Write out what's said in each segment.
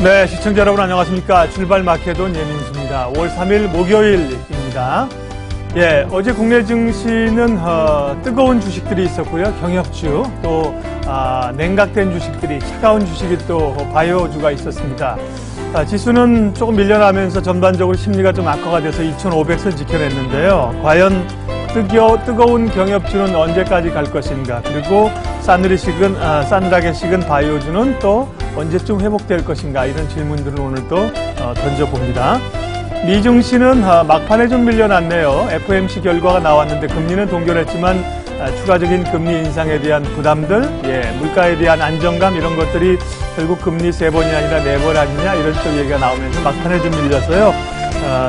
네, 시청자 여러분 안녕하십니까. 출발 마켓온 예민수입니다. 5월 3일 목요일입니다. 예, 어제 국내 증시는 뜨거운 주식들이 있었고요. 경협주, 또 냉각된 주식들이, 차가운 주식이 또 바이오주가 있었습니다. 지수는 조금 밀려나면서 전반적으로 심리가 좀 악화가 돼서 2,500선 지켜냈는데요. 과연 뜨거운 경협주는 언제까지 갈 것인가, 그리고 싸늘하게 식은 바이오주는 또 언제쯤 회복될 것인가, 이런 질문들을 오늘도 던져봅니다. 미증시는 막판에 좀 밀려났네요. FOMC 결과가 나왔는데 금리는 동결했지만 추가적인 금리 인상에 대한 부담들, 물가에 대한 안정감, 이런 것들이 결국 금리 3번이 아니라 4번 아니냐, 이런 쪽 얘기가 나오면서 막판에 좀 밀려서요.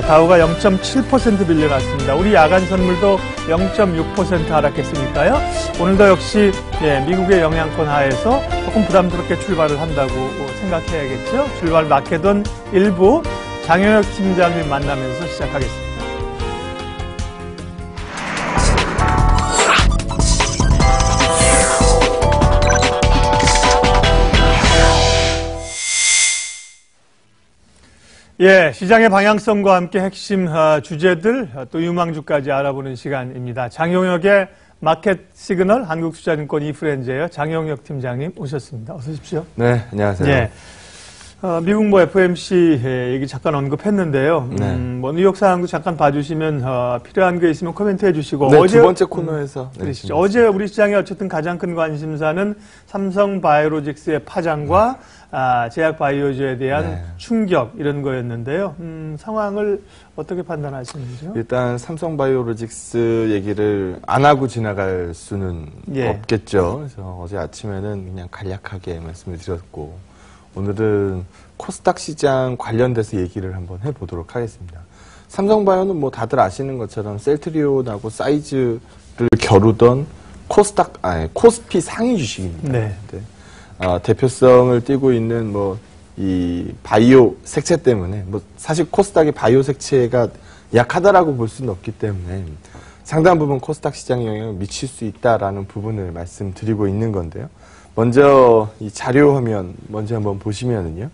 다우가 0.7% 밀려났습니다. 우리 야간 선물도 0.6% 하락했으니까요. 오늘도 역시 미국의 영향권 하에서 조금 부담스럽게 출발을 한다고 생각해야겠죠. 출발 마켓은 1부 장영혁 팀장님 만나면서 시작하겠습니다. 예, 시장의 방향성과 함께 핵심 주제들, 또 유망주까지 알아보는 시간입니다. 장영혁의 마켓 시그널, 한국투자증권 이프렌즈예요. 장영혁 팀장님 오셨습니다. 어서 오십시오. 네, 안녕하세요. 예, 미국 FOMC 얘기 잠깐 언급했는데요. 네. 뉴욕 상황도 잠깐 봐주시면 필요한 게 있으면 코멘트해 주시고. 네, 두 번째 코너에서. 그러시죠. 어제 우리 시장의 어쨌든 가장 큰 관심사는 삼성바이오로직스의 파장과 제약 바이오주에 대한 충격, 이런 거였는데요. 상황을 어떻게 판단하시는지요? 일단 삼성바이오로직스 얘기를 안 하고 지나갈 수는 없겠죠. 그래서 어제 아침에는 그냥 간략하게 말씀을 드렸고, 오늘은 코스닥 시장 관련돼서 얘기를 한번 해보도록 하겠습니다. 삼성바이오는 뭐 다들 아시는 것처럼 셀트리온하고 사이즈를 겨루던 코스피 상위 주식입니다. 네. 대표성을 띠고 있는 이 바이오 색채 때문에, 사실 코스닥의 바이오 색채가 약하다라고 볼 수는 없기 때문에 상당 부분 코스닥 시장에 영향을 미칠 수 있다라는 부분을 말씀드리고 있는 건데요. 먼저 이 자료 화면 먼저 한번 보시면은요.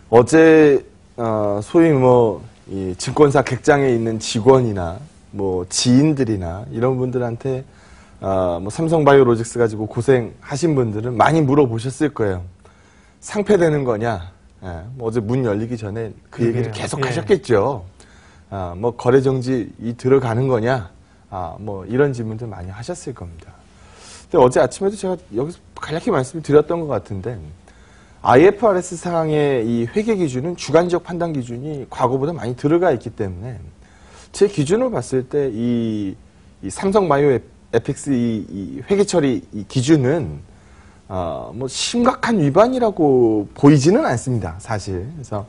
어제 소위 이 증권사 객장에 있는 직원이나 지인들이나 이런 분들한테 삼성바이오로직스 가지고 고생하신 분들은 많이 물어보셨을 거예요. 상폐되는 거냐? 어제 문 열리기 전에 그 얘기를 계속 하셨겠죠. 거래 정지 들어가는 거냐? 이런 질문들 많이 하셨을 겁니다. 근데 어제 아침에도 제가 여기서 간략히 말씀을 드렸던 것 같은데, IFRS 상황의 이 회계 기준은 주관적 판단 기준이 과거보다 많이 들어가 있기 때문에 제 기준으로 봤을 때 이 삼성바이오 FX 이 회계 처리 이 기준은 심각한 위반이라고 보이지는 않습니다, 사실. 그래서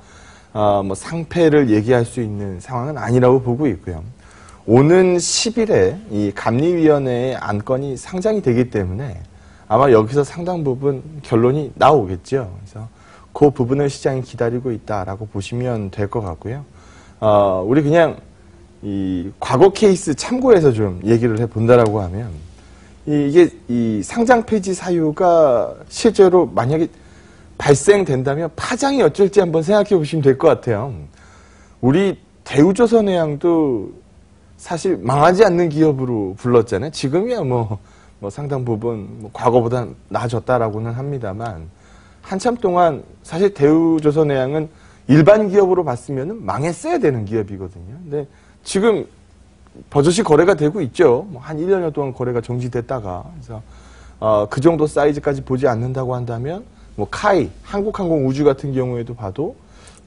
상폐를 얘기할 수 있는 상황은 아니라고 보고 있고요. 오는 10일에 이 감리위원회의 안건이 상장이 되기 때문에 아마 여기서 상당 부분 결론이 나오겠죠. 그래서 그 부분을 시장이 기다리고 있다라고 보시면 될 것 같고요. 우리 그냥 이 과거 케이스 참고해서 좀 얘기를 해본다라고 하면, 이게 이 상장 폐지 사유가 실제로 만약에 발생된다면 파장이 어쩔지 한번 생각해 보시면 될 것 같아요. 우리 대우조선해양도 사실 망하지 않는 기업으로 불렀잖아요. 지금이야 상당 부분 과거보다 나아졌다라고는 합니다만, 한참 동안 사실 대우조선해양은 일반 기업으로 봤으면 망했어야 되는 기업이거든요. 근데 지금 버젓이 거래가 되고 있죠. 한 1년여 동안 거래가 정지됐다가. 그래서 그 정도 사이즈까지 보지 않는다고 한다면 카이, 한국항공우주 같은 경우에도 봐도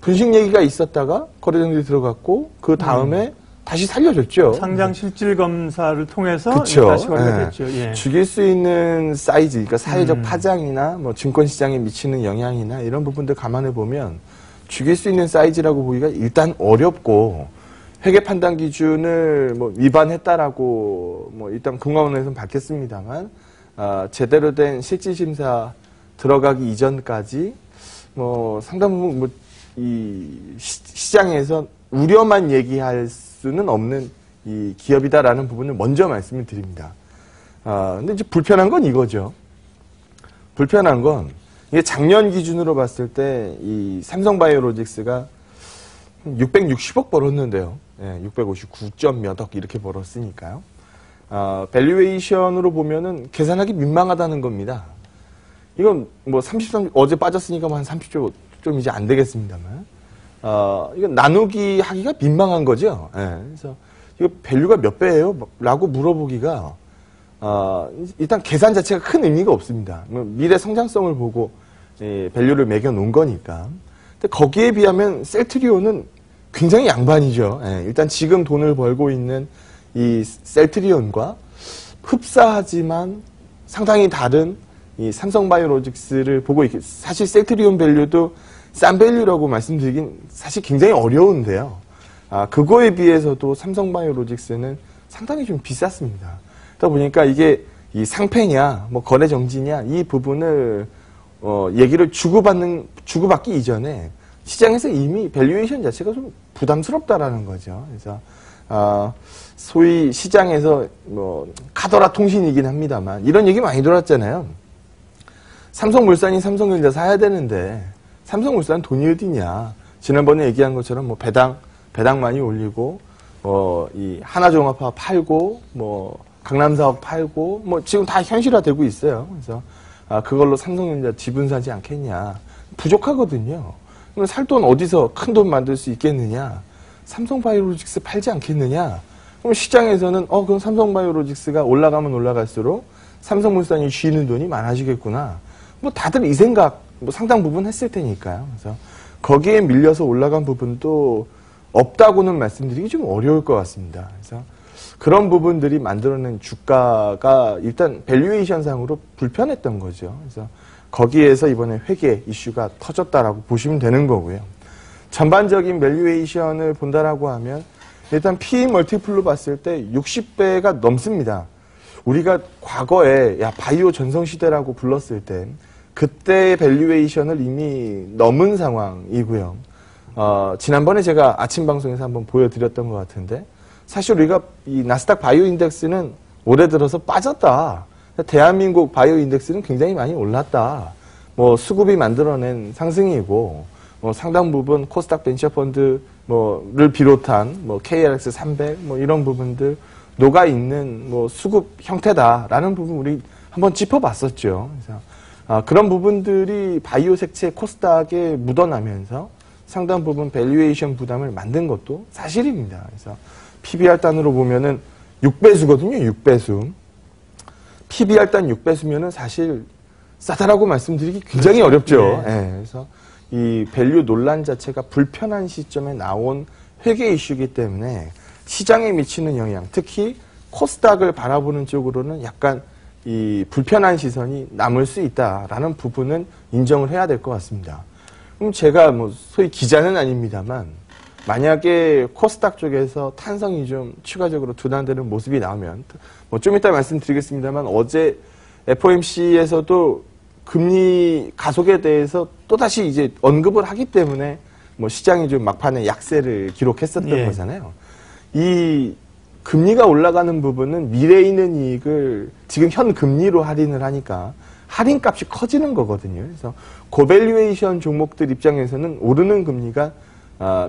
분식 얘기가 있었다가 거래 정지 들어갔고, 그 다음에 다시 살려줬죠. 상장 실질 검사를 통해서 그쵸. 다시 거래가 됐죠. 죽일 수 있는 사이즈, 그러니까 사회적 파장이나 증권 시장에 미치는 영향이나 이런 부분들 감안해 보면 죽일 수 있는 사이즈라고 보기가 일단 어렵고, 회계 판단 기준을 위반했다라고 일단 금감원에서는 밝혔습니다만, 제대로 된 실질 심사 들어가기 이전까지 상당 부분 이 시장에서 우려만 얘기할 수는 없는 이 기업이다라는 부분을 먼저 말씀을 드립니다. 근데 이제 불편한 건 이거죠. 불편한 건 이게 작년 기준으로 봤을 때 이 삼성바이오로직스가 660억 벌었는데요. 예, 659점 몇 억 이렇게 벌었으니까요. 밸류에이션으로 보면은 계산하기 민망하다는 겁니다. 이건 뭐 33, 어제 빠졌으니까 뭐 한 30조 좀 이제 안 되겠습니다만. 이건 나누기 하기가 민망한 거죠. 예, 그래서 이거 밸류가 몇 배예요? 라고 물어보기가, 일단 계산 자체가 큰 의미가 없습니다. 미래 성장성을 보고 밸류를 매겨 놓은 거니까. 근데 거기에 비하면 셀트리온은 굉장히 양반이죠. 예, 일단 지금 돈을 벌고 있는 이 셀트리온과 흡사하지만 상당히 다른 이 삼성바이오로직스를 보고 있기, 사실 셀트리온 밸류도 싼 밸류라고 말씀드리긴 사실 굉장히 어려운데요. 그거에 비해서도 삼성바이오로직스는 상당히 좀 비쌌습니다. 그러다 보니까 이게 이 상패냐, 뭐 거래 정지냐, 이 부분을 얘기를 주고받기 이전에 시장에서 이미 밸류에이션 자체가 좀 부담스럽다라는 거죠. 그래서 소위 시장에서 뭐 카더라 통신이긴 합니다만 이런 얘기 많이 들었잖아요. 삼성물산이 삼성전자 사야 되는데 삼성물산 돈이 어디냐. 지난번에 얘기한 것처럼 뭐 배당 많이 올리고 이 하나종합화 팔고 뭐 강남사업 팔고 뭐 지금 다 현실화되고 있어요. 그래서 그걸로 삼성전자 지분 사지 않겠냐. 부족하거든요. 그럼 살 돈 어디서 큰 돈 만들 수 있겠느냐. 삼성바이오로직스 팔지 않겠느냐. 그럼 시장에서는 그럼 삼성바이오로직스가 올라가면 올라갈수록 삼성물산이 쥐는 돈이 많아지겠구나. 뭐 다들 이 생각 뭐 상당 부분 했을 테니까요. 그래서 거기에 밀려서 올라간 부분도 없다고는 말씀드리기 좀 어려울 것 같습니다. 그래서 그런 부분들이 만들어낸 주가가 일단 밸류에이션 상으로 불편했던 거죠. 그래서 거기에서 이번에 회계 이슈가 터졌다라고 보시면 되는 거고요. 전반적인 밸류에이션을 본다라고 하면 일단 PE 멀티플로 봤을 때 60배가 넘습니다. 우리가 과거에 바이오 전성시대라고 불렀을 때 그때의 밸류에이션을 이미 넘은 상황이고요. 지난번에 제가 아침 방송에서 한번 보여드렸던 것 같은데 사실 우리가 이 나스닥 바이오 인덱스는 올해 들어서 빠졌다. 대한민국 바이오 인덱스는 굉장히 많이 올랐다. 뭐 수급이 만들어낸 상승이고 상당 부분 코스닥 벤처펀드 를 비롯한 뭐 KRX 300 뭐 이런 부분들 녹아 있는 뭐 수급 형태다라는 부분 우리 한번 짚어봤었죠. 그래서 그런 부분들이 바이오 색채 코스닥에 묻어나면서 상당 부분 밸류에이션 부담을 만든 것도 사실입니다. 그래서 PBR 단으로 보면은 6배수거든요. 6배수. PBR 단 6배수면은 사실 싸다라고 말씀드리기 굉장히 그렇죠. 어렵죠. 네. 네, 그래서 이 밸류 논란 자체가 불편한 시점에 나온 회계 이슈이기 때문에 시장에 미치는 영향, 특히 코스닥을 바라보는 쪽으로는 약간 이 불편한 시선이 남을 수 있다라는 부분은 인정을 해야 될 것 같습니다. 그럼 제가 뭐 소위 기자는 아닙니다만 만약에 코스닥 쪽에서 탄성이 좀 추가적으로 둔화되는 모습이 나오면 뭐 좀 이따 말씀드리겠습니다만 어제 FOMC에서도 금리 가속에 대해서 또다시 이제 언급을 하기 때문에 뭐 시장이 좀 막판에 약세를 기록했었던 거잖아요. 이 금리가 올라가는 부분은 미래에 있는 이익을 지금 현 금리로 할인을 하니까 할인값이 커지는 거거든요. 그래서 고밸류에이션 종목들 입장에서는 오르는 금리가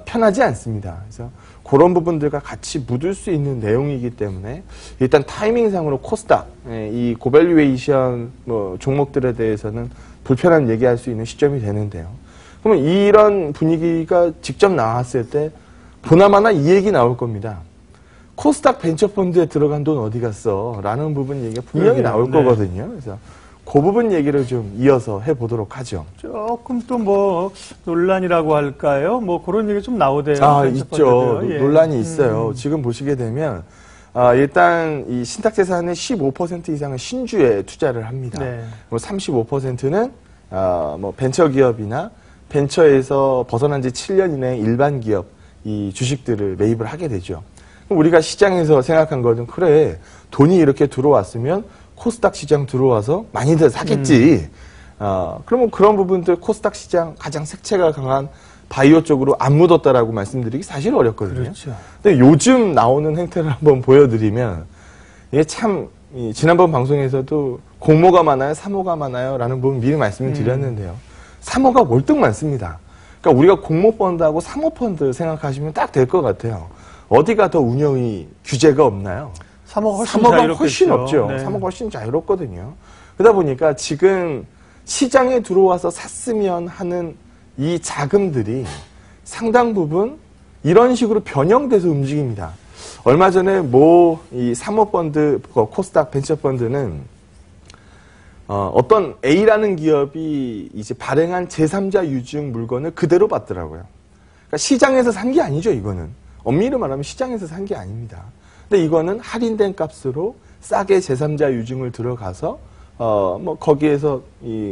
편하지 않습니다. 그래서 그런 부분들과 같이 묻을 수 있는 내용이기 때문에 일단 타이밍상으로 코스닥, 이 고밸류에이션 뭐 종목들에 대해서는 불편한 얘기할 수 있는 시점이 되는데요. 그러면 이런 분위기가 직접 나왔을 때 보나마나 이 얘기 나올 겁니다. 코스닥 벤처펀드에 들어간 돈 어디 갔어? 라는 부분 얘기가 분명히 나올 거거든요. 그래서 그 부분 얘기를 좀 이어서 해보도록 하죠. 조금 또 뭐 논란이라고 할까요? 뭐 그런 얘기 좀 나오대요. 있죠. 논란이 있어요. 지금 보시게 되면 일단 이 신탁재산의 15% 이상은 신주에 투자를 합니다. 네. 뭐 35%는 뭐 벤처기업이나 벤처에서 벗어난 지 7년 이내 일반 기업 이 주식들을 매입을 하게 되죠. 우리가 시장에서 생각한 거는 그래 돈이 이렇게 들어왔으면 코스닥 시장 들어와서 많이들 사겠지. 그러면 그런 부분들 코스닥 시장 가장 색채가 강한 바이오 쪽으로 안 묻었다라고 말씀드리기 사실 어렵거든요. 그렇죠. 근데 요즘 나오는 행태를 한번 보여드리면 이게 참 지난번 방송에서도 공모가 많아요, 사모가 많아요? 라는 부분 미리 말씀을 드렸는데요. 사모가 월등 많습니다. 그러니까 우리가 공모펀드하고 사모펀드 생각하시면 딱 될 것 같아요. 어디가 더 운영이 규제가 없나요? 사모가 훨씬 없죠. 네. 사모가 훨씬 자유롭거든요. 그러다 보니까 지금 시장에 들어와서 샀으면 하는 이 자금들이 상당 부분 이런 식으로 변형돼서 움직입니다. 얼마 전에 이 사모펀드, 코스닥 벤처펀드는 어떤 A라는 기업이 이제 발행한 제3자 유증 물건을 그대로 받더라고요. 그러니까 시장에서 산 게 아니죠, 이거는. 엄밀히 말하면 시장에서 산 게 아닙니다. 근데 이거는 할인된 값으로 싸게 제3자 유증을 들어가서 거기에서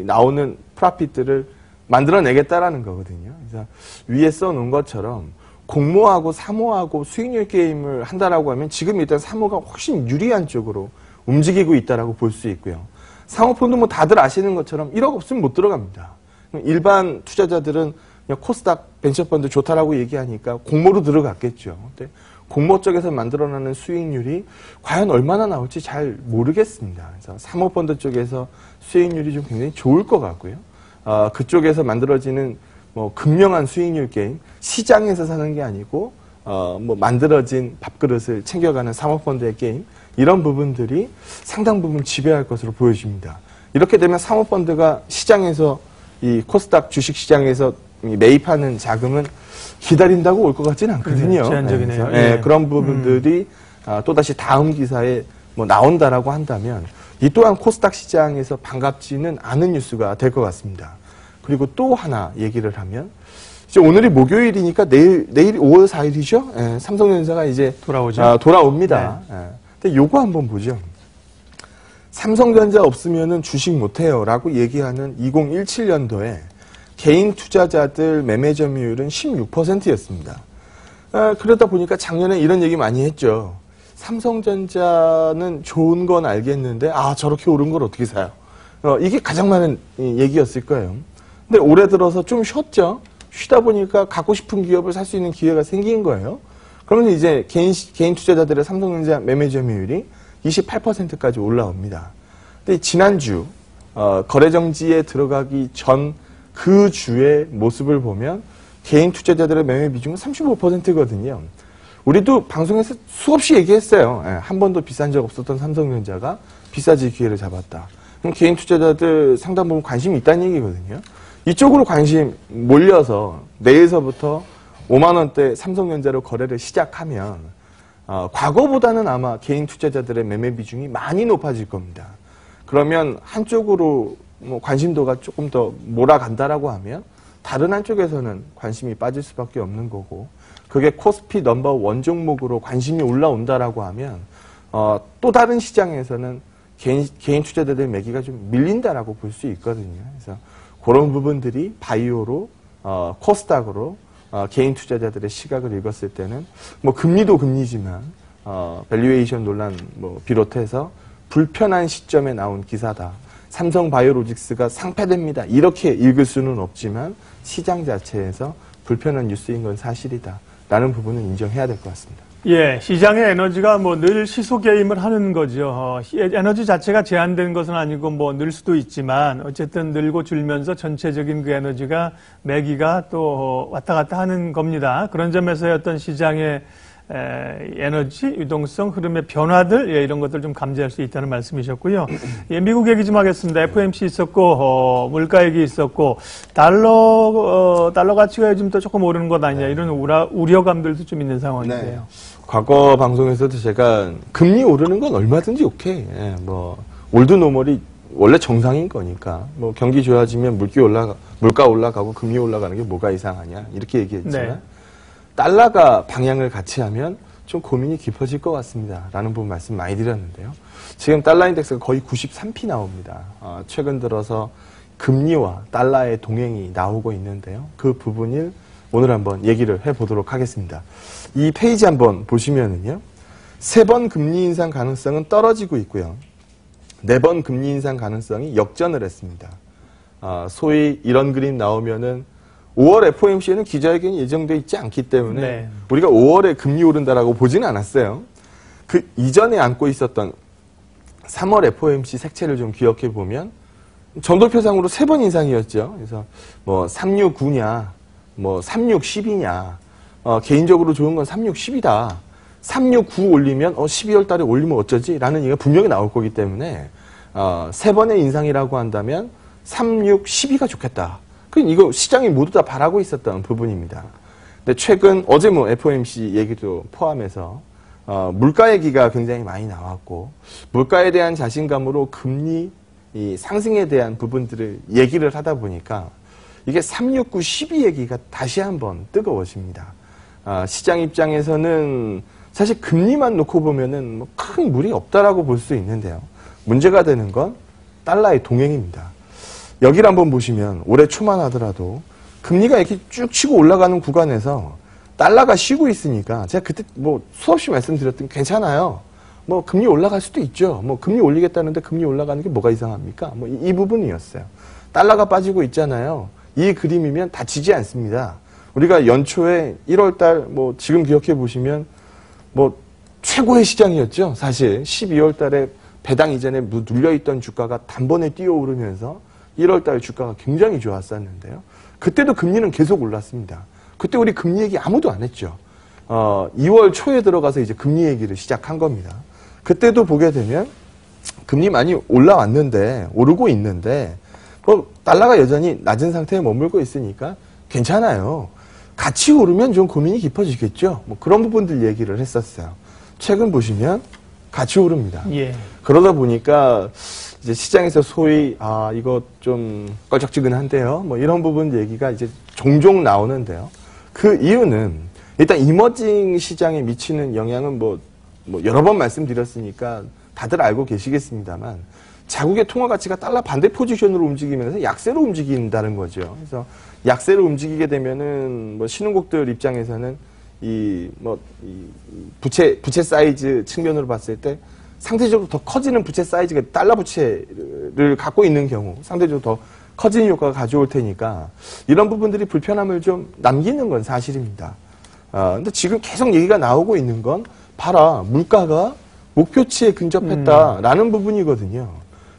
나오는 프로핏들을 만들어내겠다라는 거거든요. 그래서 위에 써놓은 것처럼 공모하고 사모하고 수익률 게임을 한다라고 하면 지금 일단 사모가 훨씬 유리한 쪽으로 움직이고 있다라고 볼 수 있고요. 사모펀드 뭐 다들 아시는 것처럼 1억 없으면 못 들어갑니다. 일반 투자자들은 그냥 코스닥 벤처펀드 좋다라고 얘기하니까 공모로 들어갔겠죠. 근데 공모 쪽에서 만들어내는 수익률이 과연 얼마나 나올지 잘 모르겠습니다. 그래서 사모펀드 쪽에서 수익률이 좀 굉장히 좋을 것 같고요. 그쪽에서 만들어지는 극명한 수익률 게임, 시장에서 사는 게 아니고 만들어진 밥그릇을 챙겨가는 사모펀드의 게임, 이런 부분들이 상당 부분 지배할 것으로 보여집니다. 이렇게 되면 사모펀드가 시장에서 이 코스닥 주식시장에서 매입하는 자금은 기다린다고 올 것 같지는 않거든요. 제한적이네요. 네, 그런 부분들이 또다시 다음 기사에 나온다라고 한다면 이 또한 코스닥 시장에서 반갑지는 않은 뉴스가 될 것 같습니다. 그리고 또 하나 얘기를 하면 이제 오늘이 목요일이니까 내일 5월 4일이죠. 예, 삼성전자가 이제 돌아옵니다. 네. 예. 근데 요거 한번 보죠. 삼성전자 없으면은 주식 못해요라고 얘기하는 2017년도에 개인 투자자들 매매 점유율은 16%였습니다. 그러다 보니까 작년에 이런 얘기 많이 했죠. 삼성전자는 좋은 건 알겠는데 저렇게 오른 걸 어떻게 사요? 이게 가장 많은 얘기였을 거예요. 근데 올해 들어서 좀 쉬었죠. 쉬다 보니까 갖고 싶은 기업을 살 수 있는 기회가 생긴 거예요. 그러면 이제 개인 투자자들의 삼성전자 매매 점유율이 28%까지 올라옵니다. 근데 지난주 거래정지에 들어가기 전 그 주의 모습을 보면 개인 투자자들의 매매 비중은 35%거든요. 우리도 방송에서 수없이 얘기했어요. 한 번도 비싼 적 없었던 삼성전자가 비싸질 기회를 잡았다. 그럼 개인 투자자들 상당 부분 관심이 있다는 얘기거든요. 이쪽으로 관심 몰려서 내일서부터 5만 원대 삼성전자로 거래를 시작하면 과거보다는 아마 개인 투자자들의 매매 비중이 많이 높아질 겁니다. 그러면 한쪽으로 관심도가 조금 더 몰아간다라고 하면 다른 한쪽에서는 관심이 빠질 수밖에 없는 거고, 그게 코스피 넘버 원 종목으로 관심이 올라온다라고 하면 또 다른 시장에서는 개인 투자자들의 매기가 좀 밀린다라고 볼 수 있거든요. 그래서 그런 부분들이 바이오로 코스닥으로 개인 투자자들의 시각을 읽었을 때는 금리도 금리지만 밸류에이션 논란 비롯해서 불편한 시점에 나온 기사다. 삼성바이오로직스가 상폐됩니다. 이렇게 읽을 수는 없지만 시장 자체에서 불편한 뉴스인 건 사실이다. 라는 부분은 인정해야 될 것 같습니다. 예, 시장의 에너지가 늘 시소 게임을 하는 거죠. 에너지 자체가 제한된 것은 아니고 늘 수도 있지만 어쨌든 늘고 줄면서 전체적인 그 에너지가 매기가 또 왔다 갔다 하는 겁니다. 그런 점에서의 어떤 시장의 에너지, 유동성, 흐름의 변화들, 이런 것들 좀 감지할 수 있다는 말씀이셨고요. 예, 미국 얘기 좀 하겠습니다. FOMC 있었고, 물가 얘기 있었고, 달러 가치가 요즘 또 조금 오르는 것 아니냐, 이런 우려감들도 좀 있는 상황인데요. 네. 과거 방송에서도 제가 금리 오르는 건 얼마든지 오케이. 올드 노멀이 원래 정상인 거니까, 경기 좋아지면 물가 올라가고 금리 올라가는 게 뭐가 이상하냐, 이렇게 얘기했지만, 네. 달러가 방향을 같이 하면 좀 고민이 깊어질 것 같습니다. 라는 부분 말씀 많이 드렸는데요. 지금 달러 인덱스가 거의 93p 나옵니다. 최근 들어서 금리와 달러의 동행이 나오고 있는데요. 그 부분을 오늘 한번 얘기를 해보도록 하겠습니다. 이 페이지 한번 보시면은요. 3번 금리 인상 가능성은 떨어지고 있고요. 4번 금리 인상 가능성이 역전을 했습니다. 소위 이런 그림 나오면은 5월 FOMC에는 기자회견이 예정돼 있지 않기 때문에 네. 우리가 5월에 금리 오른다라고 보지는 않았어요. 그 이전에 안고 있었던 3월 FOMC 색채를 좀 기억해 보면 점도표상으로 3번 인상이었죠. 그래서 뭐 369냐, 뭐 3610이냐, 개인적으로 좋은 건 3610이다. 369 올리면 12월 달에 올리면 어쩌지? 라는 얘기가 분명히 나올 거기 때문에 3번의 인상이라고 한다면 3612가 좋겠다. 이거 시장이 모두 다 바라고 있었던 부분입니다. 근데 최근 어제 뭐 FOMC 얘기도 포함해서 물가 얘기가 굉장히 많이 나왔고 물가에 대한 자신감으로 금리 이 상승에 대한 부분들을 얘기를 하다 보니까 이게 369, 12 얘기가 다시 한번 뜨거워집니다. 시장 입장에서는 사실 금리만 놓고 보면은 뭐 큰 무리 없다라고 볼 수 있는데요. 문제가 되는 건 달러의 동행입니다. 여기를 한번 보시면 올해 초만 하더라도 금리가 이렇게 쭉 치고 올라가는 구간에서 달러가 쉬고 있으니까 제가 그때 뭐 수없이 말씀드렸던 괜찮아요. 뭐 금리 올라갈 수도 있죠. 뭐 금리 올리겠다는데 금리 올라가는 게 뭐가 이상합니까? 뭐 이 부분이었어요. 달러가 빠지고 있잖아요. 이 그림이면 다치지 않습니다. 우리가 연초에 1월 달 뭐 지금 기억해 보시면 뭐 최고의 시장이었죠. 사실 12월 달에 배당 이전에 눌려있던 주가가 단번에 뛰어오르면서 1월 달 주가가 굉장히 좋았었는데요. 그때도 금리는 계속 올랐습니다. 그때 우리 금리 얘기 아무도 안 했죠. 2월 초에 들어가서 이제 금리 얘기를 시작한 겁니다. 그때도 보게 되면 금리 많이 올라왔는데 오르고 있는데 뭐 달러가 여전히 낮은 상태에 머물고 있으니까 괜찮아요. 같이 오르면 좀 고민이 깊어지겠죠. 뭐 그런 부분들 얘기를 했었어요. 최근 보시면 같이 오릅니다. 예. 그러다 보니까 이제 시장에서 소위 이거 좀 껄쩍지근한데요. 뭐 이런 부분 얘기가 이제 종종 나오는데요. 그 이유는 일단 이머징 시장에 미치는 영향은 뭐 여러 번 말씀드렸으니까 다들 알고 계시겠습니다만 자국의 통화 가치가 달러 반대 포지션으로 움직이면서 약세로 움직인다는 거죠. 그래서 약세로 움직이게 되면은 뭐 신흥국들 입장에서는 이 부채 사이즈 측면으로 봤을 때 상대적으로 더 커지는 부채 사이즈가 달러 부채를 갖고 있는 경우 상대적으로 더 커지는 효과가 가져올 테니까 이런 부분들이 불편함을 좀 남기는 건 사실입니다. 근데 지금 계속 얘기가 나오고 있는 건 봐라 물가가 목표치에 근접했다라는 부분이거든요.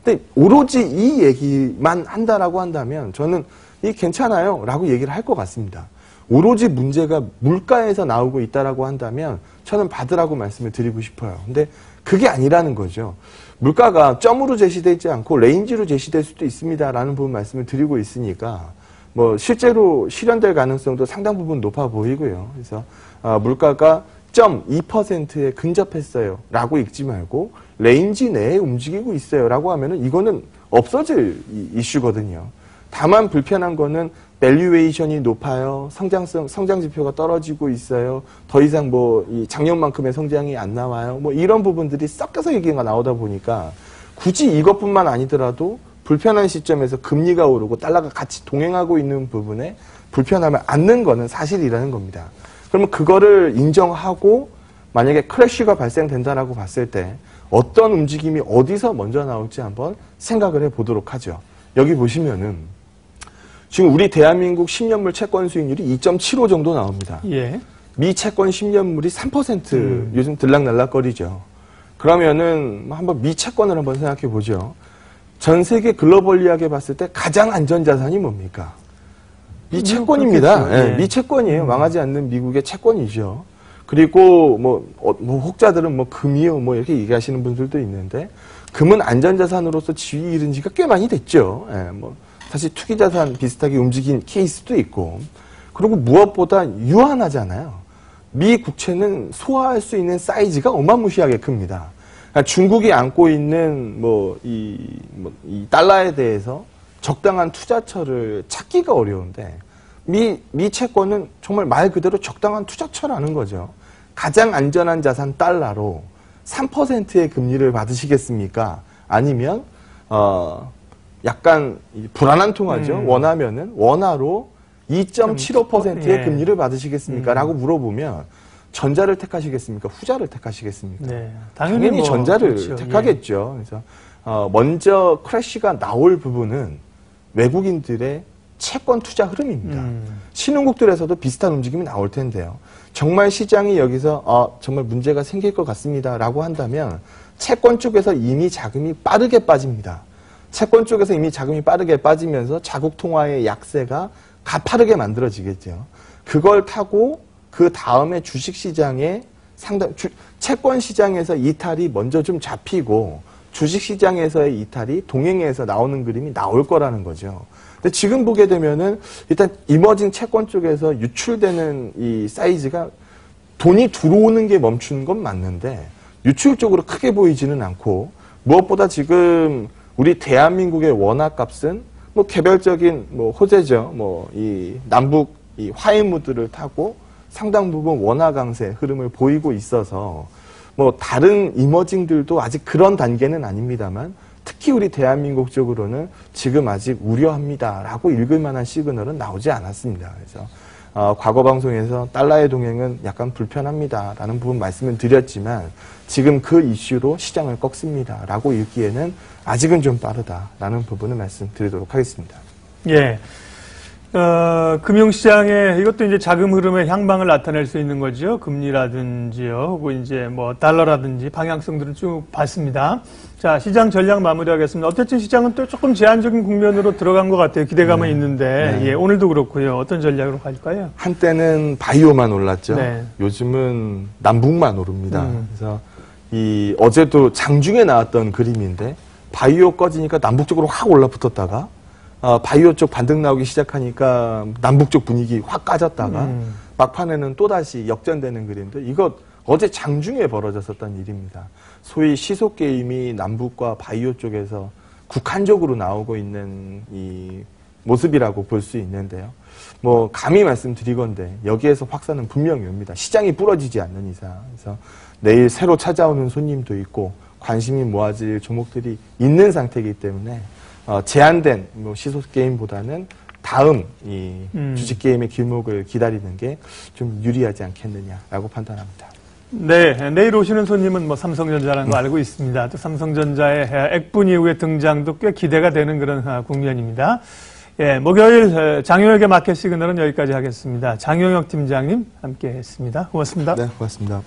근데 오로지 이 얘기만 한다라고 한다면 저는 이 괜찮아요 라고 얘기를 할 것 같습니다. 오로지 문제가 물가에서 나오고 있다라고 한다면 저는 받으라고 말씀을 드리고 싶어요. 근데 그게 아니라는 거죠. 물가가 점으로 제시되지 않고 레인지로 제시될 수도 있습니다라는 부분 말씀을 드리고 있으니까 뭐 실제로 실현될 가능성도 상당 부분 높아 보이고요. 그래서 물가가 0.2%에 근접했어요 라고 읽지 말고 레인지 내에 움직이고 있어요 라고 하면은 이거는 없어질 이슈거든요. 다만 불편한 거는 밸류에이션이 높아요. 성장 지표가 떨어지고 있어요. 더 이상 이 작년만큼의 성장이 안 나와요. 뭐 이런 부분들이 섞여서 얘기가 나오다 보니까 굳이 이것뿐만 아니더라도 불편한 시점에서 금리가 오르고 달러가 같이 동행하고 있는 부분에 불편함을 안는 거는 사실이라는 겁니다. 그러면 그거를 인정하고 만약에 크래쉬가 발생된다라고 봤을 때 어떤 움직임이 어디서 먼저 나올지 한번 생각을 해보도록 하죠. 여기 보시면은 지금 우리 대한민국 10년물 채권 수익률이 2.75 정도 나옵니다. 예. 미 채권 10년물이 3% 요즘 들락날락거리죠. 그러면은 한번 미 채권을 한번 생각해 보죠. 전 세계 글로벌리하게 봤을 때 가장 안전자산이 뭡니까? 미 채권입니다. 네, 미 채권이에요. 망하지 않는 미국의 채권이죠. 그리고 혹자들은 금이요 이렇게 얘기하시는 분들도 있는데 금은 안전자산으로서 지위 잃은 지가 꽤 많이 됐죠. 사실 투기자산 비슷하게 움직인 케이스도 있고 그리고 무엇보다 유한하잖아요. 미 국채는 소화할 수 있는 사이즈가 어마무시하게 큽니다. 그러니까 중국이 안고 있는 이 달러에 대해서 적당한 투자처를 찾기가 어려운데 미 채권은 정말 말 그대로 적당한 투자처라는 거죠. 가장 안전한 자산 달러로 3%의 금리를 받으시겠습니까? 아니면 약간 불안한 통화죠. 원하면은 원화로 2.75%의 예. 금리를 받으시겠습니까? 라고 물어보면 전자를 택하시겠습니까? 후자를 택하시겠습니까? 네, 당연히 전자를 그렇죠. 택하겠죠. 그래서 먼저 크래쉬가 나올 부분은 외국인들의 채권 투자 흐름입니다. 신흥국들에서도 비슷한 움직임이 나올 텐데요. 정말 시장이 여기서 정말 문제가 생길 것 같습니다라고 한다면 채권 쪽에서 이미 자금이 빠르게 빠집니다. 채권 쪽에서 이미 자금이 빠르게 빠지면서 자국 통화의 약세가 가파르게 만들어지겠죠. 그걸 타고 그 다음에 주식시장에 채권 시장에서 이탈이 먼저 좀 잡히고 주식시장에서의 이탈이 동행해서 나오는 그림이 나올 거라는 거죠. 근데 지금 보게 되면은 일단 이머징 채권 쪽에서 유출되는 이 사이즈가 돈이 들어오는 게 멈추는 건 맞는데 유출 쪽으로 크게 보이지는 않고 무엇보다 지금 우리 대한민국의 원화값은 뭐 개별적인 뭐 호재죠. 뭐 이 남북 이 화해 무드를 타고 상당 부분 원화 강세 흐름을 보이고 있어서 뭐 다른 이머징들도 아직 그런 단계는 아닙니다만 특히 우리 대한민국 쪽으로는 지금 아직 우려합니다라고 읽을 만한 시그널은 나오지 않았습니다. 그래서 과거 방송에서 달러의 동행은 약간 불편합니다라는 부분 말씀을 드렸지만 지금 그 이슈로 시장을 꺾습니다라고 읽기에는 아직은 좀 빠르다라는 부분을 말씀드리도록 하겠습니다. 예. 금융시장에 이것도 이제 자금 흐름의 향방을 나타낼 수 있는 거죠. 금리라든지요, 혹은 이제 뭐 달러라든지 방향성들은 쭉 봤습니다. 자, 시장 전략 마무리하겠습니다. 어쨌든 시장은 또 조금 제한적인 국면으로 들어간 것 같아요. 기대감은 있는데, 예, 오늘도 그렇고요. 어떤 전략으로 갈까요? 한때는 바이오만 올랐죠. 네. 요즘은 남북만 오릅니다. 그래서 어제도 장중에 나왔던 그림인데 바이오 꺼지니까 남북 쪽으로 확 올라붙었다가 바이오 쪽 반등 나오기 시작하니까 남북 쪽 분위기 확 까졌다가 막판에는 또다시 역전되는 그림들. 이거 어제 장중에 벌어졌었던 일입니다. 소위 시속 게임이 남북과 바이오 쪽에서 국한적으로 나오고 있는 이 모습이라고 볼 수 있는데요. 뭐 감히 말씀드리건대 여기에서 확산은 분명히 옵니다. 시장이 부러지지 않는 이상. 그래서 내일 새로 찾아오는 손님도 있고 관심이 모아질 종목들이 있는 상태이기 때문에 제한된 뭐 시속 게임보다는 다음 이 주식 게임의 길목을 기다리는 게 좀 유리하지 않겠느냐라고 판단합니다. 네, 내일 오시는 손님은 뭐 삼성전자라는 거 알고 있습니다. 또 삼성전자의 액분 이후의 등장도 꽤 기대가 되는 그런 국면입니다. 예, 목요일 장용혁의 마켓 시그널은 여기까지 하겠습니다. 장용혁 팀장님 함께 했습니다. 고맙습니다. 네, 고맙습니다.